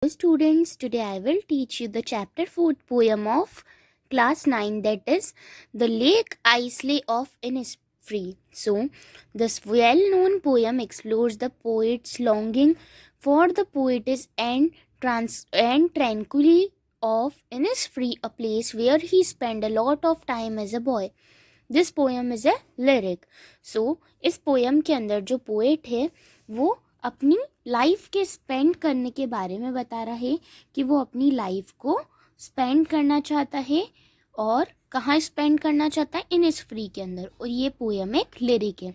Students, today I will teach you the chapter 4 poem of class 9, that is The Lake Islay of Innisfree. So, this well-known poem explores the poet's longing for the poetess and tranquility of Innisfree, a place where he spent a lot of time as a boy. This poem is a lyric. So इस poem के अंदर जो poet है वो अपनी life के spend करने के बारे में बता रहा है कि वो अपनी लाइफ को स्पेंड करना चाहता है और कहाँ स्पेंड करना चाहता है, इनिसफ्री के अंदर. और ये पोएम एक लिरिक है.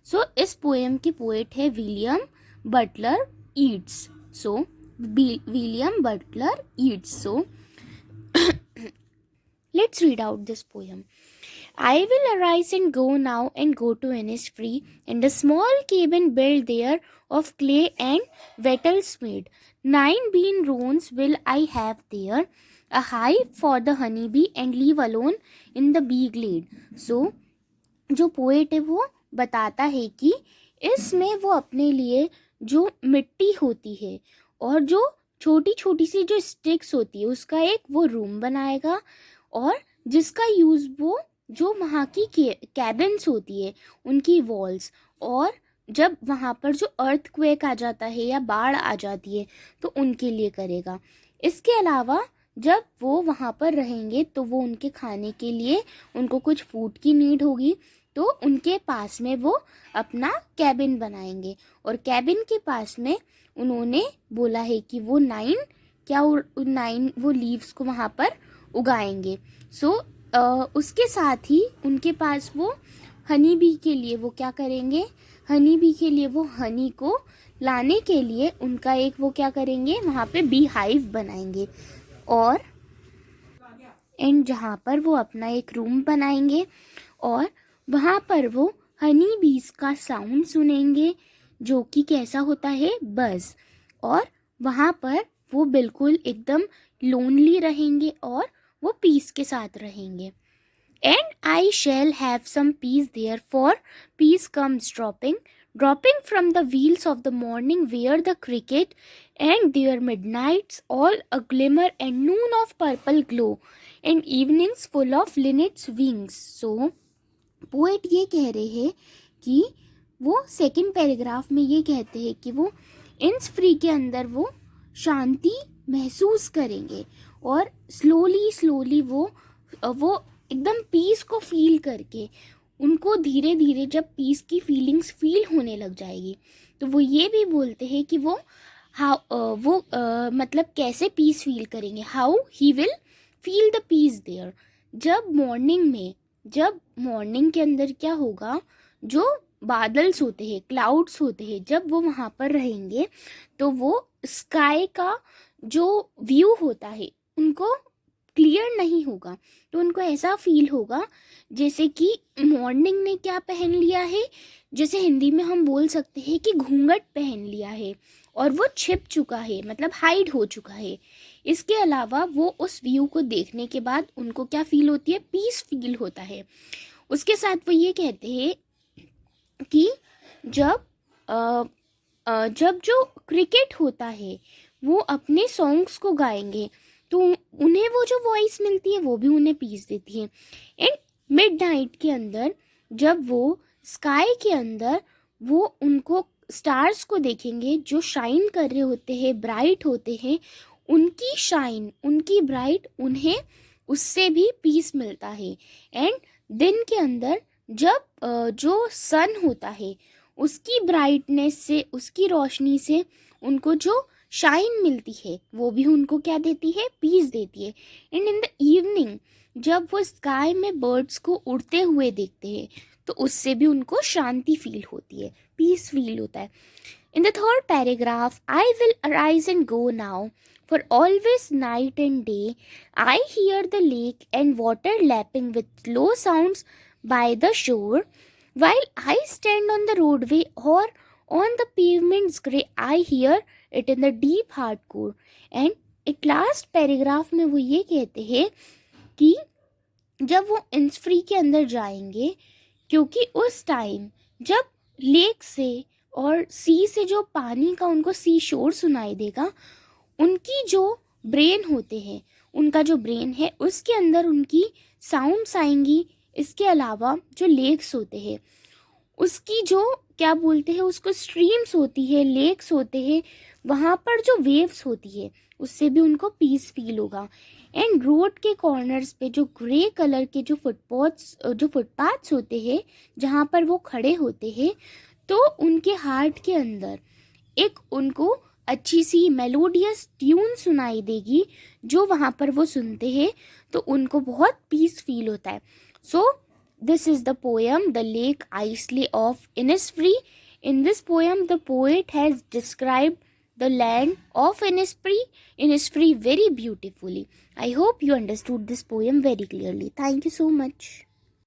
सो इस पोएम के पोएट है William Butler Yeats. So William Butler Yeats. So let's read out this poem. I will arise and go now and go to Innisfree and a small cabin built there of clay and wattles made. 9 bean roons will I have there, a hive for the honeybee and leave alone in the bee glade. So, जो poet है वो बताता है कि इसमें वो अपने लिए जो मिट्टी होती है और जो छोटी छोटी सी जो स्टिक्स होती है उसका एक वो रूम बनाएगा और जिसका यूज़ वो जो वहाँ की कैबिन्स होती है उनकी वॉल्स, और जब वहाँ पर जो अर्थक्वेक आ जाता है या बाढ़ आ जाती है तो उनके लिए करेगा. इसके अलावा जब वो वहाँ पर रहेंगे तो वो उनके खाने के लिए उनको कुछ फूड की नीड होगी तो उनके पास में वो अपना कैबिन बनाएंगे. और कैबिन के पास में उन्होंने बोला है कि वो 9 वो लीव्स को वहाँ पर उगाएंगे. सो उसके साथ ही उनके पास वो हनी बी के लिए वो क्या करेंगे, हनी बी के लिए वो हनी को लाने के लिए उनका एक वो क्या करेंगे, वहाँ पे बी हाइव बनाएंगे और एंड जहाँ पर वो अपना एक रूम बनाएंगे और वहाँ पर वो हनी बीज का साउंड सुनेंगे जो कि कैसा होता है, बज़. और वहाँ पर वो बिल्कुल एकदम लोनली रहेंगे और वो पीस के साथ रहेंगे. And I shall have some peace there for peace comes dropping from the veils of the morning where the cricket and there midnight's all a glimmer and noon of purple glow and evenings full of linnet's wings. So poet ये कह रहे हैं कि वो second paragraph में ये कहते हैं कि वो इनिसफ्री के अंदर वो शांति महसूस करेंगे और स्लोली वो एकदम पीस को फील करके उनको धीरे धीरे जब पीस की फीलिंग्स फील होने लग जाएगी तो वो ये भी बोलते हैं कि वो मतलब कैसे पीस फील करेंगे, how he will feel the peace there. जब मॉर्निंग के अंदर क्या होगा, जो बादल्स होते हैं, क्लाउड्स होते हैं, जब वो वहाँ पर रहेंगे तो वो स्काई का जो व्यू होता है उनको क्लियर नहीं होगा. तो उनको ऐसा फील होगा जैसे कि मॉर्निंग ने क्या पहन लिया है, जैसे हिंदी में हम बोल सकते हैं कि घूंघट पहन लिया है और वो छिप चुका है, मतलब हाइड हो चुका है. इसके अलावा वो उस व्यू को देखने के बाद उनको क्या फील होती है, पीस फील होता है. उसके साथ वो ये कहते हैं कि जब जो क्रिकेट होता है वो अपने सॉन्ग्स को गाएंगे तो उन्हें वो जो वॉइस मिलती है वो भी उन्हें पीस देती है. एंड मिडनाइट के अंदर जब वो स्काई के अंदर वो उनको स्टार्स को देखेंगे जो शाइन कर रहे होते हैं, ब्राइट होते हैं, उनकी शाइन, उनकी ब्राइट, उन्हें उससे भी पीस मिलता है. एंड दिन के अंदर जब जो सन होता है उसकी ब्राइटनेस से, उसकी रोशनी से उनको जो शाइन मिलती है वो भी उनको क्या देती है, पीस देती है. एंड इन द इवनिंग जब वो स्काई में बर्ड्स को उड़ते हुए देखते हैं तो उससे भी उनको शांति फील होती है, पीस फील होता है. In the third paragraph, I will arise and go now for always night and day I hear the lake and water lapping with low sounds by the shore, while I stand on the roadway or on the pavement's grey, I hear it in the deep hardcore. And एक last paragraph में वो ये कहते हैं कि जब वो Innisfree के अंदर जाएंगे, क्योंकि उस टाइम जब लेक से और सी से जो पानी का उनको सी शोर सुनाई देगा, उनकी जो ब्रेन होते हैं, उनका जो ब्रेन है उसके अंदर उनकी साउंड्स आएंगी। इसके अलावा जो लेक्स होते हैं उसकी जो क्या बोलते हैं उसको स्ट्रीम्स होती है, लेक्स होते हैं, वहाँ पर जो वेव्स होती है उससे भी उनको पीस फील होगा। एंड रोड के कॉर्नर्स पे जो ग्रे कलर के जो फुटपाथ्स होते हैं जहाँ पर वो खड़े होते हैं, तो उनके हार्ट के अंदर एक उनको अच्छी सी मेलोडियस ट्यून सुनाई देगी जो वहाँ पर वो सुनते हैं, तो उनको बहुत पीस फील होता है। So this is the poem the lake isle of Innisfree. In this poem, the poet has described the land of Innisfree very beautifully. I hope you understood this poem very clearly. Thank you so much.